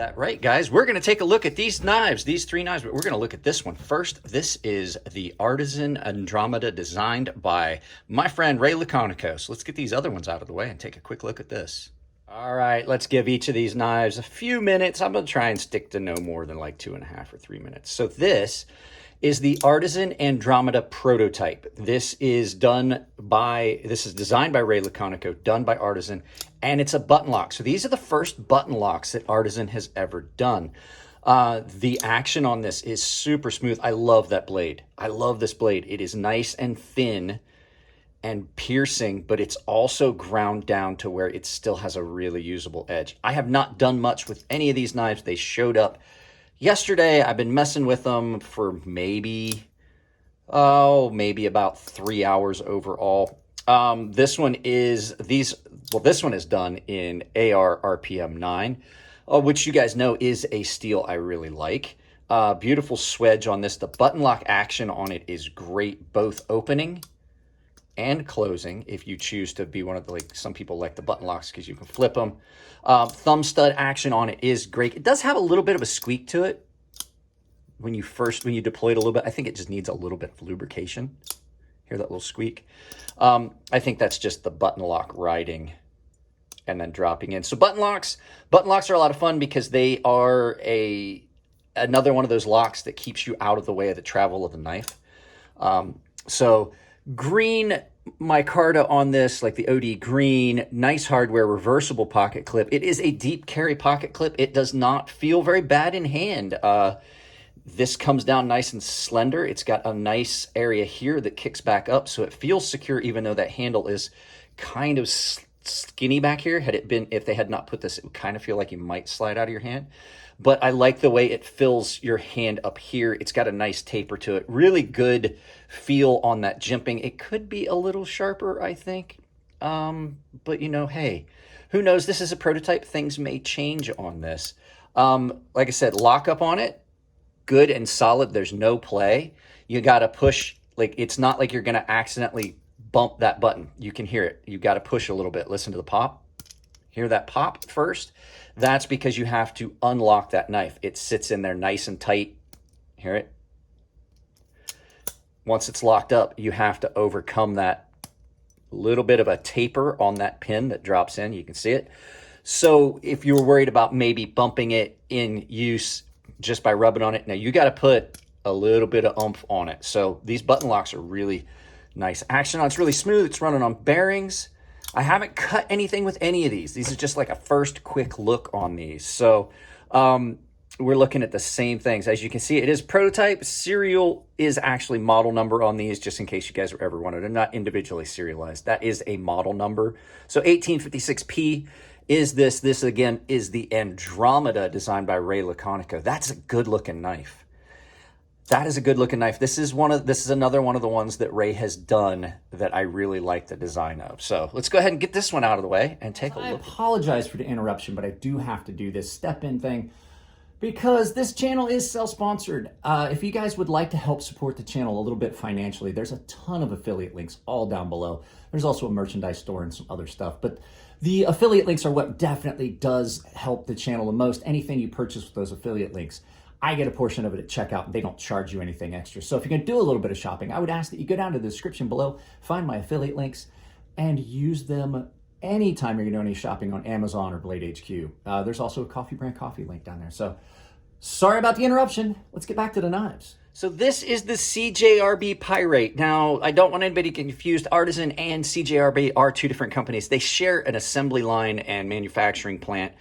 That right, guys. We're going to take a look at these knives, these three knives, but we're going to look at this one first. This is the Artisan Andromeda, designed by my friend Ray Laconico. So let's get these other ones out of the way and take a quick look at this. All right, let's give each of these knives a few minutes. I'm going to try and stick to no more than like 2.5 or 3 minutes. So this is the Artisan Andromeda prototype. This is designed by Ray Laconico, done by Artisan, and it's a button lock. So these are the first button locks that Artisan has ever done. The action on this is super smooth. I love that blade. I love this blade. It is nice and thin and piercing, but it's also ground down to where it still has a really usable edge. I have not done much with any of these knives. They showed up yesterday. I've been messing with them for maybe about 3 hours overall. This one is done in AR RPM 9, which you guys know is a steel I really like. Beautiful swedge on this. The button lock action on it is great, both opening and closing, if you choose to be one of the, like, some people like the button locks because you can flip them. Thumb stud action on it is great. It does have a little bit of a squeak to it when you deploy it a little bit. I think it just needs a little bit of lubrication. Hear that little squeak? I think that's just the button lock riding and then dropping in. So button locks are a lot of fun because they are another one of those locks that keeps you out of the way of the travel of the knife. So green micarta on this, like the OD green, nice hardware, reversible pocket clip. It is a deep carry pocket clip. It does not feel very bad in hand. This comes down nice and slender. It's got a nice area here that kicks back up, so it feels secure, even though that handle is kind of skinny back here. If they had not put this, it would kind of feel like you might slide out of your hand. But I like the way it fills your hand up here. It's got a nice taper to it. Really good feel on that jimping. It could be a little sharper, I think. But, hey, who knows? This is a prototype. Things may change on this. Like I said, lockup on it, good and solid. There's no play. You got to push. Like, it's not like you're going to accidentally bump that button. You can hear it. You got to push a little bit. Listen to the pop. Hear that pop first? That's because you have to unlock that knife. It sits in there nice and tight. Hear it? Once it's locked up, you have to overcome that little bit of a taper on that pin that drops in. You can see it. So if you were worried about maybe bumping it in use just by rubbing on it, now you got to put a little bit of oomph on it. So these button locks are really nice action on. It's really smooth. It's running on bearings. I haven't cut anything with any of these. These are just like a first quick look on these. So we're looking at the same things. As you can see, it is prototype. Serial is actually model number on these, just in case you guys ever wanted. They're not individually serialized. That is a model number. So 1856P is this. This, again, is the Andromeda, designed by Ray Laconico. That's a good-looking knife. That is a good-looking knife. This is another one of the ones that Ray has done that I really like the design of. So let's go ahead and get this one out of the way and take a look. I apologize for the interruption, but I do have to do this step-in thing because this channel is self-sponsored. If you guys would like to help support the channel a little bit financially, there's a ton of affiliate links all down below. There's also a merchandise store and some other stuff, but the affiliate links are what definitely does help the channel the most. Anything you purchase with those affiliate links, I get a portion of it at checkout, and they don't charge you anything extra. So if you're going to do a little bit of shopping, I would ask that you go down to the description below, find my affiliate links, and use them anytime you're doing any shopping on Amazon or Blade HQ. There's also a Coffee Brand Coffee link down there. So sorry about the interruption. Let's get back to the knives. So this is the CJRB Pyrite. Now, I don't want anybody to get confused. Artisan and CJRB are two different companies. They share an assembly line and manufacturing plant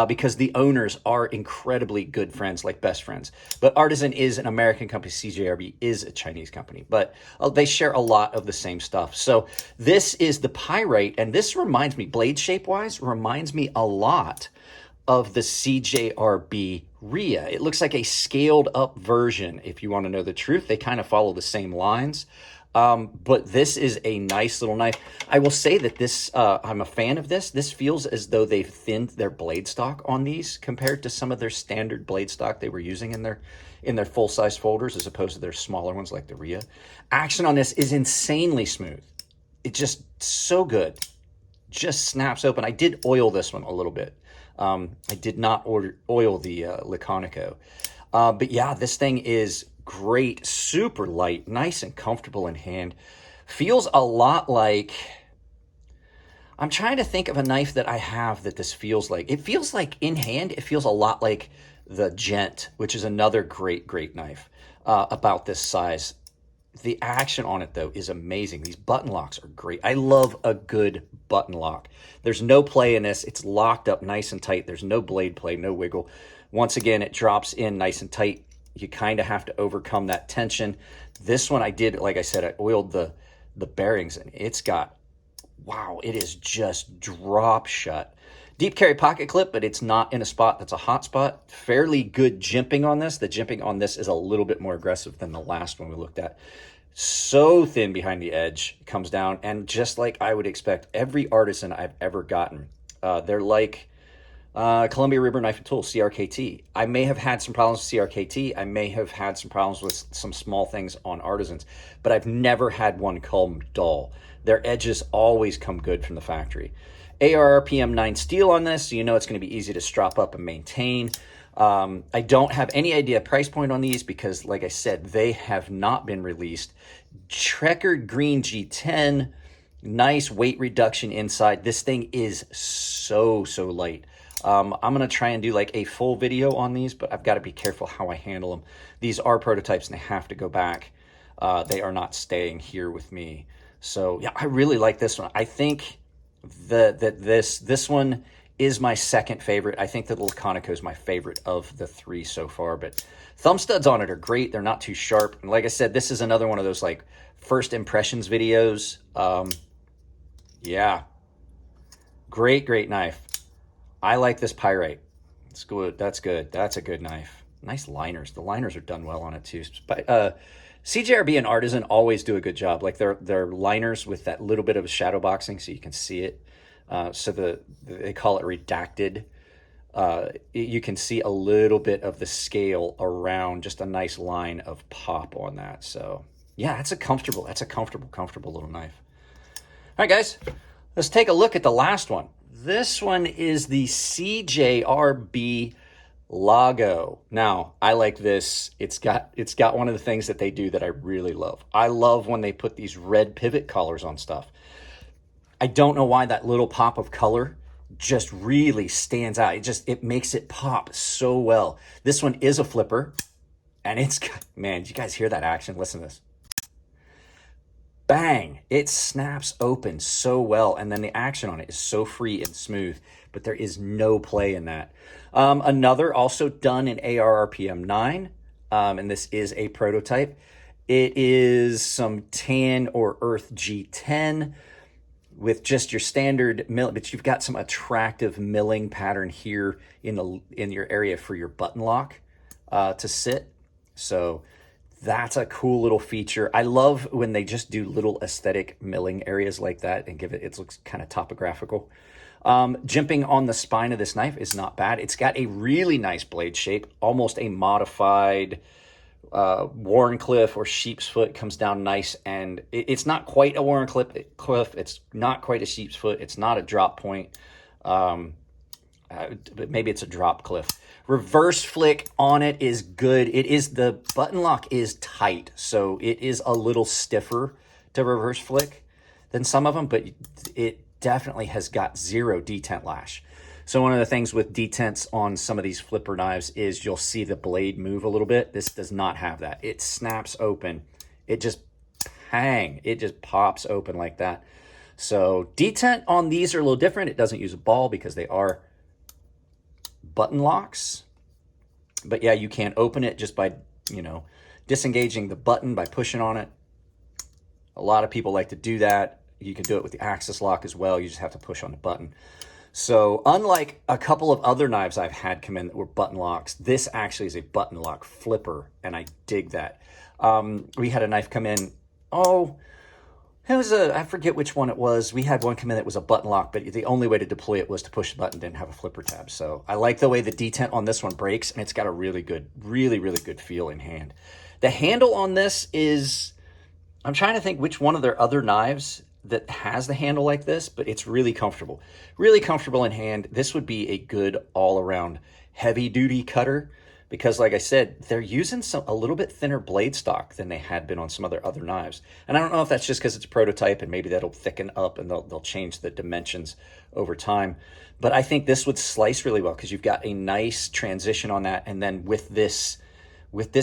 because the owners are incredibly good friends, like best friends. But Artisan is an American company. CJRB is a Chinese company. But they share a lot of the same stuff. So this is the Pyrite, and this reminds me, blade shape-wise, reminds me a lot of the CJRB RIA. It looks like a scaled up version, if you want to know the truth. They kind of follow the same lines. But this is a nice little knife. I will say that this, I'm a fan of this. This feels as though they've thinned their blade stock on these compared to some of their standard blade stock they were using in their full-size folders, as opposed to their smaller ones like the RIA. Action on this is insanely smooth. It's just so good. Just snaps open. I did oil this one a little bit. I did not oil the Laconico. But yeah, this thing is great, super light, nice and comfortable in hand. Feels a lot like, I'm trying to think of a knife that I have that this feels like. It feels like in hand, it feels a lot like the Gent, which is another great knife about this size. The action on it, though, is amazing. These button locks are great. I love a good button lock. There's no play in this. It's locked up nice and tight. There's no blade play, no wiggle. Once again, it drops in nice and tight. You kind of have to overcome that tension. This one I did, like I said, I oiled the bearings, and it's got, wow, it is just drop shut. Deep carry pocket clip, but it's not in a spot that's a hot spot. Fairly good jimping on this. The jimping on this is a little bit more aggressive than the last one we looked at. So thin behind the edge, comes down, and just like I would expect, every Artisan I've ever gotten, they're like Columbia River Knife and Tool, CRKT. I may have had some problems with CRKT. I may have had some problems with some small things on Artisans, but I've never had one come dull. Their edges always come good from the factory. ARRPM 9 steel on this, so you know it's going to be easy to strap up and maintain. I don't have any idea price point on these because, like I said, they have not been released. Checkered green G10, nice weight reduction inside. This thing is so light. I'm going to try and do like a full video on these, but I've got to be careful how I handle them. These are prototypes and they have to go back. They are not staying here with me. So yeah, I really like this one. I think that this one is my second favorite. I think that the Laconico is my favorite of the three so far, but thumb studs on it are great. They're not too sharp. And like I said, this is another one of those like first impressions videos. Yeah, great knife. I like this Pyrite. It's good. That's good. That's a good knife. Nice liners. The liners are done well on it too. CJRB and Artisan always do a good job. Like their liners with that little bit of a shadow boxing so you can see it. So they call it redacted. You can see a little bit of the scale around, just a nice line of pop on that. So yeah, that's a comfortable little knife. All right, guys, let's take a look at the last one. This one is the CJRB Lago. Now, I like this. It's got one of the things that they do that I really love. I love when they put these red pivot collars on stuff. I don't know why that little pop of color just really stands out. It makes it pop so well. This one is a flipper, and it's, man, did you guys hear that action? Listen to this. Bang! It snaps open so well, and then the action on it is so free and smooth, but there is no play in that. Another also done in ARRPM 9, and this is a prototype. It is some tan or earth G10 with just your standard mill, but you've got some attractive milling pattern here in your area for your button lock to sit. So that's a cool little feature. I love when they just do little aesthetic milling areas like that and it looks kind of topographical. Jimping on the spine of this knife is not bad. It's got a really nice blade shape, almost a modified Warncliffe or sheep's foot. Comes down nice, and it's not quite a Warncliffe. It's not quite a sheep's foot. It's not a drop point. But maybe it's a drop cliff. Reverse flick on it is good. The button lock is tight, so it is a little stiffer to reverse flick than some of them, but it definitely has got zero detent lash. So one of the things with detents on some of these flipper knives is you'll see the blade move a little bit. This does not have that. It snaps open. It just pops open like that. So detent on these are a little different. It doesn't use a ball because they are button locks. But yeah, you can open it just by, disengaging the button by pushing on it. A lot of people like to do that. You can do it with the axis lock as well. You just have to push on the button. So unlike a couple of other knives I've had come in that were button locks, this actually is a button lock flipper, and I dig that. We had a knife come in, I forget which one it was. We had one come in that was a button lock, but the only way to deploy it was to push the button, didn't have a flipper tab. So I like the way the detent on this one breaks, and it's got a really good feel in hand. The handle on this is, I'm trying to think which one of their other knives that has the handle like this, but it's really comfortable. Really comfortable in hand. This would be a good all-around heavy-duty cutter because, like I said, they're using a little bit thinner blade stock than they had been on some other knives. And I don't know if that's just because it's a prototype and maybe that'll thicken up and they'll change the dimensions over time. But I think this would slice really well because you've got a nice transition on that. And then with this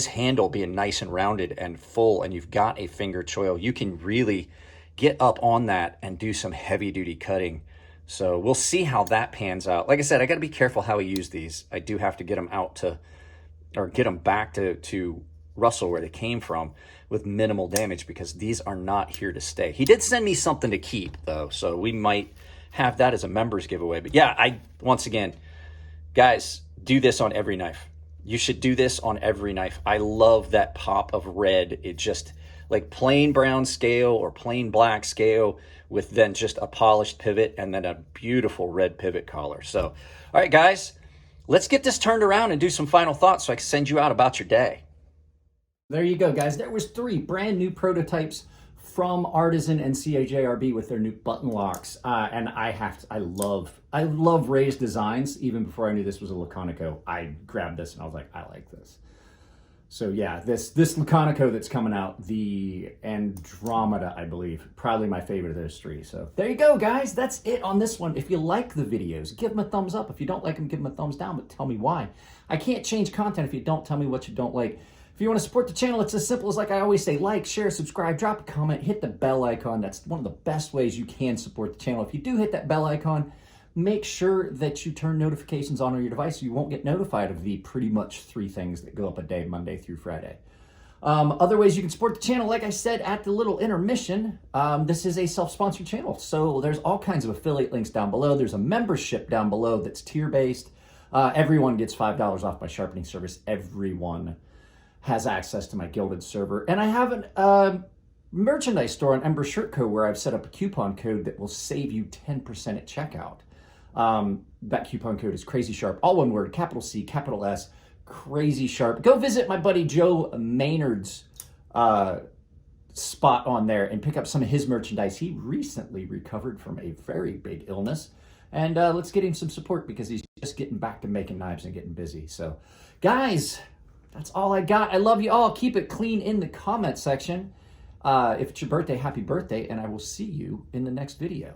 handle being nice and rounded and full, and you've got a finger choil, you can really get up on that and do some heavy duty cutting. So we'll see how that pans out. Like I said, I got to be careful how I use these. I do have to get them out to, or get them back to Russell where they came from with minimal damage, because these are not here to stay. He did send me something to keep though, so we might have that as a members giveaway. But yeah, once again, guys, do this on every knife. You should do this on every knife. I love that pop of red. It just, like plain brown scale or plain black scale with then just a polished pivot and then a beautiful red pivot collar. So, all right, guys, let's get this turned around and do some final thoughts so I can send you out about your day. There you go, guys. There was 3 brand new prototypes from Artisan and CJRB with their new button locks. And I love raised designs. Even before I knew this was a Laconico, I grabbed this and I was like, I like this. So yeah, this Laconico that's coming out, the Andromeda, I believe, probably my favorite of those 3. So there you go, guys. That's it on this one. If you like the videos, give them a thumbs up. If you don't like them, give them a thumbs down, but tell me why. I can't change content if you don't tell me what you don't like. If you want to support the channel, it's as simple as, like I always say, like, share, subscribe, drop a comment, hit the bell icon. That's one of the best ways you can support the channel. If you do hit that bell icon, make sure that you turn notifications on your device so you won't get notified of the pretty much 3 things that go up a day, Monday through Friday. Other ways you can support the channel, like I said at the little intermission, this is a self-sponsored channel, so there's all kinds of affiliate links down below. There's a membership down below that's tier-based. Everyone gets $5 off my sharpening service. Everyone has access to my gilded server. And I have a merchandise store on Ember Shirt Co. where I've set up a coupon code that will save you 10% at checkout. That coupon code is CrazySharp, all one word, capital C, capital S, CrazySharp. Go visit my buddy Joe Maynard's spot on there and pick up some of his merchandise. He recently recovered from a very big illness. And let's get him some support because he's just getting back to making knives and getting busy. So, guys, that's all I got. I love you all. Keep it clean in the comment section. If it's your birthday, happy birthday, and I will see you in the next video.